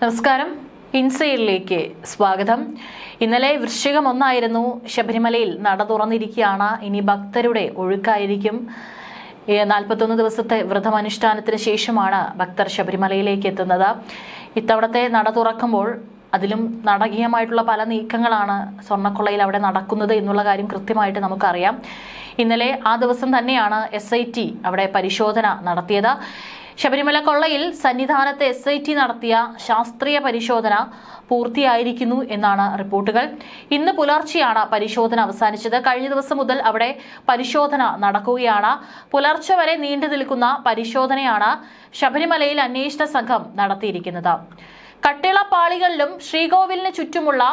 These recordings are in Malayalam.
നമസ്കാരം. ഇൻസൈഡിലേക്ക് സ്വാഗതം. ഇന്നലെ വൃശ്ചികം 1 ശബരിമലയിൽ നട തുറന്നിരിക്കുകയാണ്. ഇനി ഭക്തരുടെ ഒഴുക്കായിരിക്കും. 41 ദിവസത്തെ വ്രതമനുഷ്ഠാനത്തിന് ശേഷമാണ് ഭക്തർ ശബരിമലയിലേക്ക് എത്തുന്നത്. ഇത്തവണത്തെ നട തുറക്കുമ്പോൾ അതിലും നാടകീയമായിട്ടുള്ള പല നീക്കങ്ങളാണ് സ്വർണ്ണക്കൊള്ളയിൽ അവിടെ നടക്കുന്നത് എന്നുള്ള കാര്യം കൃത്യമായിട്ട് നമുക്കറിയാം. ഇന്നലെ ആ ദിവസം തന്നെയാണ് SIT അവിടെ പരിശോധന നടത്തിയത്. ശബരിമല കൊള്ളയിൽ സന്നിധാനത്ത് SIT നടത്തിയ ശാസ്ത്രീയ പരിശോധന പൂർത്തിയായിരിക്കുന്നു എന്നാണ് റിപ്പോർട്ടുകൾ. ഇന്ന് പുലർച്ചെയാണ് പരിശോധന അവസാനിച്ചത്. കഴിഞ്ഞ ദിവസം മുതൽ അവിടെ പരിശോധന നടക്കുകയാണ്. പുലർച്ചെ വരെ നീണ്ടു നിൽക്കുന്ന പരിശോധനയാണ് ശബരിമലയിൽ അന്വേഷണ സംഘം നടത്തിയിരിക്കുന്നത്. കട്ടിള പാളികളിലും ശ്രീകോവിലിന് ചുറ്റുമുള്ള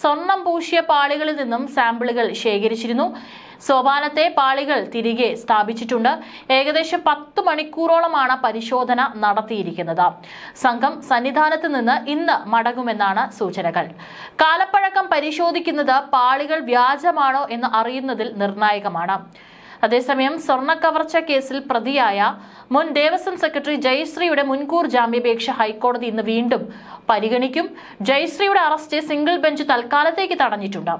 സ്വർണം പൂശിയ പാളികളിൽ നിന്നും സാമ്പിളുകൾ ശേഖരിച്ചിരുന്നു. സോപാനത്തെ പാളികൾ തിരികെ സ്ഥാപിച്ചിട്ടുണ്ട്. ഏകദേശം 10 മണിക്കൂറോളമാണ് പരിശോധന നടത്തിയിരിക്കുന്നത്. സംഘം സന്നിധാനത്ത് നിന്ന് ഇന്ന് മടങ്ങുമെന്നാണ് സൂചനകൾ. കാലപ്പഴക്കം പരിശോധിക്കുന്നത് പാളികൾ വ്യാജമാണോ എന്ന് അറിയുന്നതിൽ നിർണായകമാണ്. അതേസമയം സ്വർണ്ണ കവർച്ച കേസിൽ പ്രതിയായ മുൻ ദേവസ്വം സെക്രട്ടറി ജയശ്രീയുടെ മുൻകൂർ ജാമ്യാപേക്ഷ ഹൈക്കോടതി ഇന്ന് വീണ്ടും പരിഗണിക്കും. ജയശ്രീയുടെ അറസ്റ്റ് സിംഗിൾ ബെഞ്ച് തൽക്കാലത്തേക്ക് തടഞ്ഞിട്ടുണ്ട്.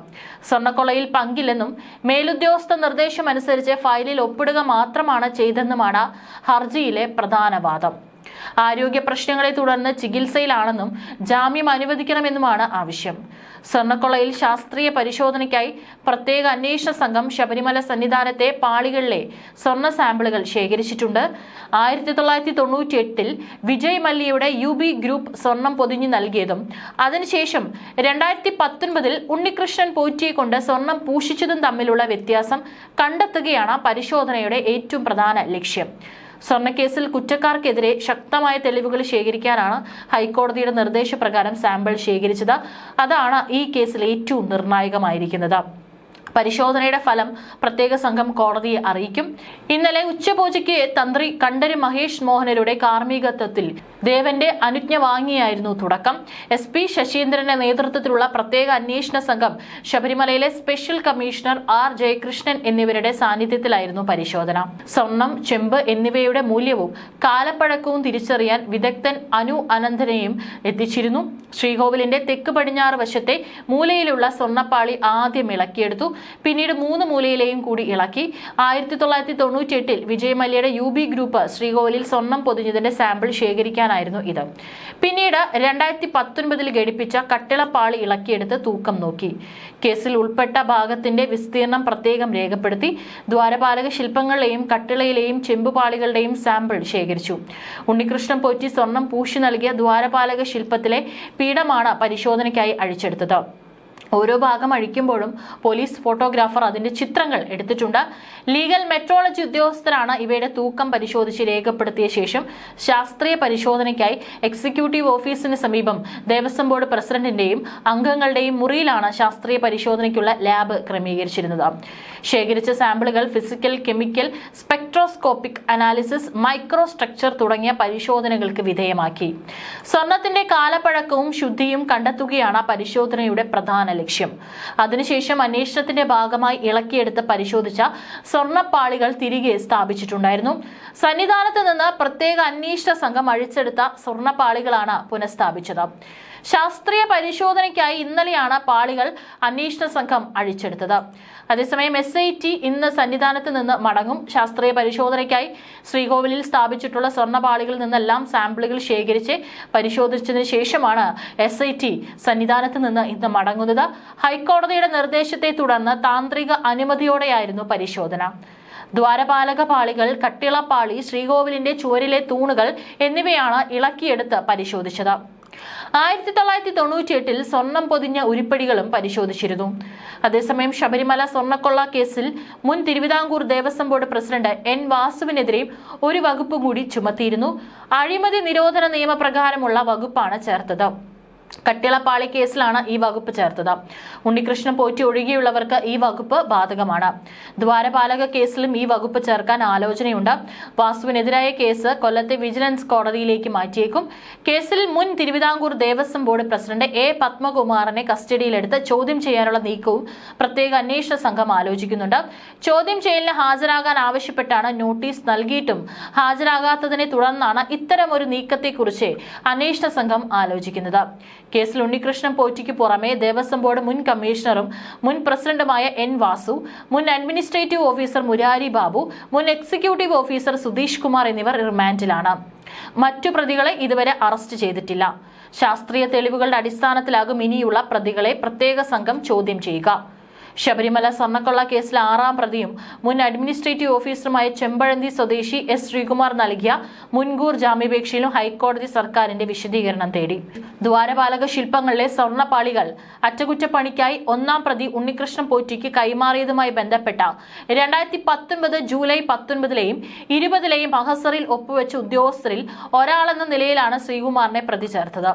സ്വർണ്ണക്കൊള്ളയിൽ പങ്കില്ലെന്നും മേലുദ്യോഗസ്ഥ നിർദ്ദേശമനുസരിച്ച് ഫയലിൽ ഒപ്പിടുക മാത്രമാണ് ചെയ്തെന്നുമാണ് ഹർജിയിലെ പ്രധാന വാദം. ആരോഗ്യ പ്രശ്നങ്ങളെ തുടർന്ന് ചികിത്സയിലാണെന്നും ജാമ്യം അനുവദിക്കണമെന്നുമാണ് ആവശ്യം. സ്വർണ്ണക്കൊള്ളയിൽ ശാസ്ത്രീയ പരിശോധനയ്ക്കായി പ്രത്യേക അന്വേഷണ സംഘം ശബരിമല സന്നിധാനത്തെ പാളികളിലെ സ്വർണ്ണ സാമ്പിളുകൾ ശേഖരിച്ചിട്ടുണ്ട്. 1998 വിജയ് മല്യയുടെ UB ഗ്രൂപ്പ് സ്വർണം പൊതിഞ്ഞു നൽകിയതും അതിനുശേഷം 2019 ഉണ്ണികൃഷ്ണൻ പോറ്റിയെ കൊണ്ട് സ്വർണം പൂഷിച്ചതും തമ്മിലുള്ള വ്യത്യാസം കണ്ടെത്തുകയാണ് പരിശോധനയുടെ ഏറ്റവും പ്രധാന ലക്ഷ്യം. സ്വർണ്ണക്കേസിൽ കുറ്റക്കാർക്കെതിരെ ശക്തമായ തെളിവുകൾ ശേഖരിക്കാനാണ് ഹൈക്കോടതിയുടെ നിർദ്ദേശപ്രകാരം സാമ്പിൾ ശേഖരിച്ചത്. അതാണ് ഈ കേസിൽ ഏറ്റവും നിർണായകമായിരിക്കുന്നത്. പരിശോധനയുടെ ഫലം പ്രത്യേക സംഘം കോടതിയെ അറിയിക്കും. ഇന്നലെ ഉച്ചപൂജയ്ക്ക് തന്ത്രി കണ്ഠര് മഹേഷ് മോഹനരുടെ കാർമ്മികത്വത്തിൽ ദേവന്റെ അനുജ്ഞ വാങ്ങിയായിരുന്നു തുടക്കം. SP ശശീന്ദ്രന്റെ നേതൃത്വത്തിലുള്ള പ്രത്യേക അന്വേഷണ സംഘം ശബരിമലയിലെ സ്പെഷ്യൽ കമ്മീഷണർ R ജയകൃഷ്ണൻ എന്നിവരുടെ സാന്നിധ്യത്തിലായിരുന്നു പരിശോധന. സ്വർണം, ചെമ്പ് എന്നിവയുടെ മൂല്യവും കാലപ്പഴക്കവും തിരിച്ചറിയാൻ വിദഗ്ധൻ അനു അനന്തനെയും എത്തിച്ചിരുന്നു. ശ്രീകോവിലിന്റെ തെക്ക് പടിഞ്ഞാറ് വശത്തെ മൂലയിലുള്ള സ്വർണ്ണപ്പാളി ആദ്യം ഇളക്കിയെടുത്തു. പിന്നീട് 3 മൂലയിലെയും കൂടി ഇളക്കി. 1998 വിജയ് മല്യയുടെ UB ഗ്രൂപ്പ് ശ്രീകോവിലിൽ സ്വർണം പൊതിഞ്ഞതിന്റെ സാമ്പിൾ ശേഖരിക്കാനായിരുന്നു ഇത്. പിന്നീട് 2019 ഘടിപ്പിച്ച കട്ടിളപ്പാളി ഇളക്കിയെടുത്ത് തൂക്കം നോക്കി. കേസിൽ ഉൾപ്പെട്ട ഭാഗത്തിന്റെ വിസ്തീർണം പ്രത്യേകം രേഖപ്പെടുത്തി. ദ്വാരപാലക ശില്പങ്ങളിലെയും കട്ടിളയിലെയും ചെമ്പുപാളികളുടെയും സാമ്പിൾ ശേഖരിച്ചു. ഉണ്ണികൃഷ്ണൻ പോറ്റി സ്വർണം പൂശി നൽകിയ ദ്വാരപാലക ശില്പത്തിലെ പീഠമാണ് പരിശോധനയ്ക്കായി അഴിച്ചെടുത്തത്. ഓരോ ഭാഗം അഴിക്കുമ്പോഴും പോലീസ് ഫോട്ടോഗ്രാഫർ അതിന്റെ ചിത്രങ്ങൾ എടുത്തിട്ടുണ്ട്. ലീഗൽ മെട്രോളജി ഉദ്യോഗസ്ഥരാണ് ഇവയുടെ തൂക്കം പരിശോധിച്ച് രേഖപ്പെടുത്തിയ ശേഷം ശാസ്ത്രീയ പരിശോധനയ്ക്കായി എക്സിക്യൂട്ടീവ് ഓഫീസിന് സമീപം ദേവസ്വം ബോർഡ് പ്രസിഡന്റിന്റെയും അംഗങ്ങളുടെയും മുറിയിലാണ് ശാസ്ത്രീയ പരിശോധനയ്ക്കുള്ള ലാബ് ക്രമീകരിച്ചിരുന്നത്. ശേഖരിച്ച സാമ്പിളുകൾ physical, chemical, spectroscopic analysis, micro structure തുടങ്ങിയ പരിശോധനകൾക്ക് വിധേയമാക്കി. സ്വർണത്തിന്റെ കാലപ്പഴക്കവും ശുദ്ധിയും കണ്ടെത്തുകയാണ് പരിശോധനയുടെ പ്രധാന ലക്ഷ്യം. അതിനുശേഷം അന്വേഷണത്തിന്റെ ഭാഗമായി ഇളക്കിയെടുത്ത് പരിശോധിച്ച സ്വർണ്ണപ്പാളികൾ തിരികെ സ്ഥാപിച്ചിട്ടുണ്ടായിരുന്നു. സന്നിധാനത്ത് നിന്ന് പ്രത്യേക അന്വേഷണ സംഘം അഴിച്ചെടുത്ത സ്വർണ്ണപ്പാളികളാണ് പുനഃസ്ഥാപിച്ചത്. ശാസ്ത്രീയ പരിശോധനയ്ക്കായി ഇന്നലെയാണ് പാളികൾ അന്വേഷണ സംഘം അഴിച്ചെടുത്തത്. അതേസമയം SIT ഇന്ന് സന്നിധാനത്ത് നിന്ന് മടങ്ങും. ശാസ്ത്രീയ പരിശോധനയ്ക്കായി ശ്രീകോവിലിൽ സ്ഥാപിച്ചിട്ടുള്ള സ്വർണ്ണപാളികളിൽ നിന്നെല്ലാം സാമ്പിളുകൾ ശേഖരിച്ച് പരിശോധിച്ചതിന് ശേഷമാണ് SIT സന്നിധാനത്ത് നിന്ന് ഇന്ന് മടങ്ങുന്നത്. ഹൈക്കോടതിയുടെ നിർദ്ദേശത്തെ തുടർന്ന് താന്ത്രിക അനുമതിയോടെയായിരുന്നു പരിശോധന. ദ്വാരപാലക പാളികൾ, കട്ടിളപ്പാളി, ശ്രീകോവിലിന്റെ ചുവരിലെ തൂണുകൾ എന്നിവയാണ് ഇളക്കിയെടുത്ത് പരിശോധിച്ചത്. 1998 സ്വർണം പൊതിഞ്ഞ ഉരുപ്പടികളും പരിശോധിച്ചിരുന്നു. അതേസമയം ശബരിമല സ്വർണ്ണക്കൊള്ള കേസിൽ മുൻ Thiruvithamkoor Devaswom board president N വാസുവിനെതിരെയും ഒരു വകുപ്പ് കൂടി ചുമത്തിയിരുന്നു. അഴിമതി നിരോധന നിയമപ്രകാരമുള്ള വകുപ്പാണ് ചേർത്തത്. കട്ടിളപ്പാളി കേസിലാണ് ഈ വകുപ്പ് ചേർത്തത്. ഉണ്ണികൃഷ്ണൻ പോറ്റി ഒഴികെയുള്ളവർക്ക് ഈ വകുപ്പ് ബാധകമാണ്. ദ്വാരപാലക കേസിലും ഈ വകുപ്പ് ചേർക്കാൻ ആലോചനയുണ്ട്. വാസുവിനെതിരായ കേസ് കൊല്ലത്തെ വിജിലൻസ് കോടതിയിലേക്ക് മാറ്റിയേക്കും. കേസിൽ മുൻ Thiruvithamkoor Devaswom board president A പത്മകുമാറിനെ കസ്റ്റഡിയിലെടുത്ത് ചോദ്യം ചെയ്യാനുള്ള നീക്കവും പ്രത്യേക അന്വേഷണ സംഘം ആലോചിക്കുന്നുണ്ട്. ചോദ്യം ചെയ്യലിന് ഹാജരാകാൻ ആവശ്യപ്പെട്ടാണ് നോട്ടീസ് നൽകിയിട്ടും ഹാജരാകാത്തതിനെ തുടർന്നാണ് ഇത്തരമൊരു നീക്കത്തെക്കുറിച്ച് അന്വേഷണ സംഘം ആലോചിക്കുന്നത്. കേസിൽ ഉണ്ണികൃഷ്ണൻ പോറ്റിക്ക് പുറമെ ദേവസ്വം ബോർഡ് മുൻ കമ്മീഷണറും മുൻ പ്രസിഡന്റുമായ എൻ വാസു, മുൻ അഡ്മിനിസ്ട്രേറ്റീവ് ഓഫീസർ മുരാരി ബാബു, മുൻ എക്സിക്യൂട്ടീവ് ഓഫീസർ സുധീഷ് കുമാർ എന്നിവർ റിമാൻഡിലാണ്. മറ്റു പ്രതികളെ ഇതുവരെ അറസ്റ്റ് ചെയ്തിട്ടില്ല. ശാസ്ത്രീയ തെളിവുകളുടെ അടിസ്ഥാനത്തിലാകും ഇനിയുള്ള പ്രതികളെ പ്രത്യേക സംഘം ചോദ്യം ചെയ്യുക. ശബരിമല സ്വർണ്ണക്കൊള്ള കേസിലെ 6ാം പ്രതിയും മുൻ അഡ്മിനിസ്ട്രേറ്റീവ് ഓഫീസറുമായ ചെമ്പഴന്തി സ്വദേശി എസ് ശ്രീകുമാർ നൽകിയ മുൻകൂർ ജാമ്യാപേക്ഷയിലും ഹൈക്കോടതി സർക്കാരിന്റെ വിശദീകരണം തേടി. ദ്വാരപാലക ശില്പങ്ങളിലെ സ്വർണ്ണപ്പാളികൾ അറ്റകുറ്റപ്പണിക്കായി 1ാം പ്രതി ഉണ്ണികൃഷ്ണൻ പോറ്റിക്ക് കൈമാറിയതുമായി ബന്ധപ്പെട്ട 2019 ജൂലൈ 19ലെയും 20ലെയും മഹസറിൽ ഒപ്പുവെച്ച ഉദ്യോഗസ്ഥരിൽ ഒരാളെന്ന നിലയിലാണ് ശ്രീകുമാറിനെ പ്രതി ചേർത്തത്.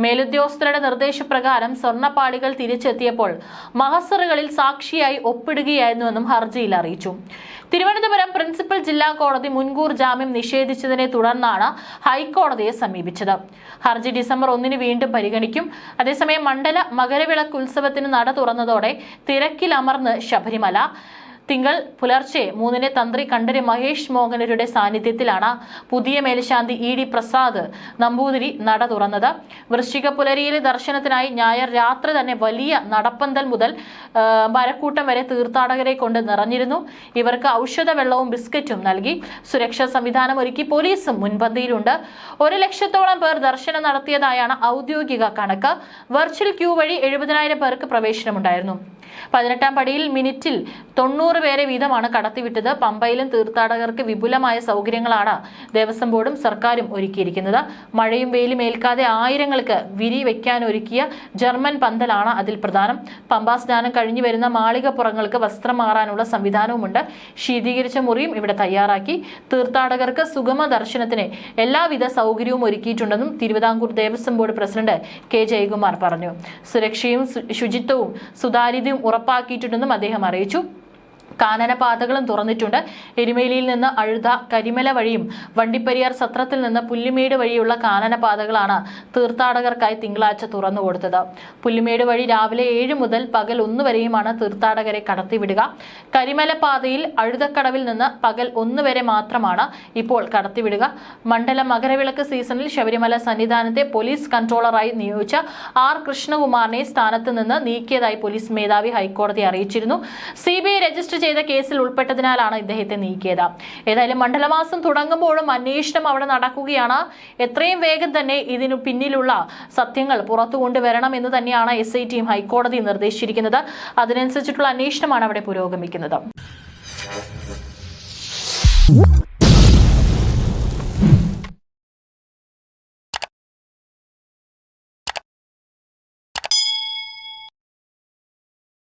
മേലുദ്യോഗസ്ഥരുടെ നിർദ്ദേശപ്രകാരം സ്വർണ്ണപ്പാളികൾ തിരിച്ചെത്തിയപ്പോൾ മഹസറുകളിൽ സാക്ഷിയായി ഒപ്പിടുകയായിരുന്നുവെന്നും ഹർജിയിൽ അറിയിച്ചു. തിരുവനന്തപുരം പ്രിൻസിപ്പൽ ജില്ലാ കോടതി മുൻകൂർ ജാമ്യം നിഷേധിച്ചതിനെ തുടർന്നാണ് ഹൈക്കോടതിയെ സമീപിച്ചത്. ഹർജി ഡിസംബർ 1 വീണ്ടും പരിഗണിക്കും. അതേസമയം മണ്ഡല മകരവിളക്ക് ഉത്സവത്തിന് നട തുറന്നതോടെ തിരക്കിലമർന്ന് ശബരിമല. തിങ്കൾ പുലർച്ചെ 3 തന്ത്രി കണ്ഠര് മഹേഷ് മോഹനരുടെ സാന്നിധ്യത്തിലാണ് പുതിയ മേൽശാന്തി ഇ.ഡി. പ്രസാദ് നമ്പൂതിരി നട തുറന്നത്. വൃശ്ചിക പുലരിയിലെ ദർശനത്തിനായി ഞായർ രാത്രി തന്നെ വലിയ നടപ്പന്തൽ മുതൽ മരക്കൂട്ടം വരെ തീർത്ഥാടകരെ കൊണ്ട് നിറഞ്ഞിരുന്നു. ഇവർക്ക് ഔഷധ വെള്ളവും ബിസ്ക്കറ്റും നൽകി. സുരക്ഷാ സംവിധാനം ഒരുക്കി പോലീസും മുൻപന്തിയിലുണ്ട്. 1 ലക്ഷത്തോളം പേർ ദർശനം നടത്തിയതായാണ് ഔദ്യോഗിക കണക്ക്. വെർച്വൽ ക്യൂ വഴി 70,000 പേർക്ക് പ്രവേശനമുണ്ടായിരുന്നു. 18ാം പടിയിൽ മിനിറ്റിൽ 90 പേരെ വീതമാണ് കടത്തിവിട്ടത്. പമ്പയിലും തീർത്ഥാടകർക്ക് വിപുലമായ സൗകര്യങ്ങളാണ് ദേവസ്വം ബോർഡും സർക്കാരും ഒരുക്കിയിരിക്കുന്നത്. മഴയും വെയിലും ഏൽക്കാതെ ആയിരങ്ങൾക്ക് വിരി വെക്കാൻ ഒരുക്കിയ ജർമ്മൻ പന്തലാണ് അതിൽ പ്രധാനം. പമ്പാ സ്നാനം കഴിഞ്ഞു വരുന്ന മാളികപ്പുറങ്ങൾക്ക് വസ്ത്രം മാറാനുള്ള സംവിധാനവുമുണ്ട്. ശീതീകരിച്ച മുറിയും ഇവിടെ തയ്യാറാക്കി. തീർത്ഥാടകർക്ക് സുഗമ ദർശനത്തിന് എല്ലാവിധ സൗകര്യവും ഒരുക്കിയിട്ടുണ്ടെന്നും Thiruvithamkoor Devaswom board president K Jayakumar പറഞ്ഞു. സുരക്ഷയും ശുചിത്വവും സുതാര്യതയും ഉറപ്പാക്കിയിട്ടുണ്ടെന്നും അദ്ദേഹം അറിയിച്ചു. കാനനപാതകളും തുറന്നിട്ടുണ്ട്. എരുമേലിയിൽ നിന്ന് അഴുത, കരിമല വഴിയും വണ്ടിപ്പെരിയാർ സത്രത്തിൽ നിന്ന് പുല്ലുമേട് വഴിയുള്ള കാനനപാതകളാണ് തീർത്ഥാടകർക്കായി തിങ്കളാഴ്ച തുറന്നു കൊടുത്തത്. പുല്ലുമേട് വഴി രാവിലെ 7 മുതൽ പകൽ 1 വരെയുമാണ് തീർത്ഥാടകരെ കടത്തിവിടുക. കരിമല പാതയിൽ അഴുതക്കടവിൽ നിന്ന് പകൽ 1 വരെ മാത്രമാണ് ഇപ്പോൾ കടത്തിവിടുക. മണ്ഡല മകരവിളക്ക് സീസണിൽ ശബരിമല സന്നിധാനത്തെ പോലീസ് കൺട്രോളറായി നിയോഗിച്ച ആർ കൃഷ്ണകുമാറിനെ സ്ഥാനത്ത് നിന്ന് നീക്കിയതായി പോലീസ് മേധാവി ഹൈക്കോടതി അറിയിച്ചിരുന്നു. CBI രജിസ്റ്റർ ചെയ്ത കേസിൽ ഉൾപ്പെട്ടതിനാലാണ് ഇദ്ദേഹത്തെ നീക്കിയത്. ഏതായാലും മണ്ഡലമാസം തുടങ്ങുമ്പോഴും അന്വേഷണം അവിടെ നടക്കുകയാണ്. എത്രയും വേഗം തന്നെ ഇതിനു പിന്നിലുള്ള സത്യങ്ങൾ പുറത്തു കൊണ്ടുവരണം എന്ന് തന്നെയാണ് SITയും ഹൈക്കോടതി നിർദ്ദേശിച്ചിരിക്കുന്നത്. അതിനനുസരിച്ചിട്ടുള്ള അന്വേഷണമാണ് അവിടെ പുരോഗമിക്കുന്നത്.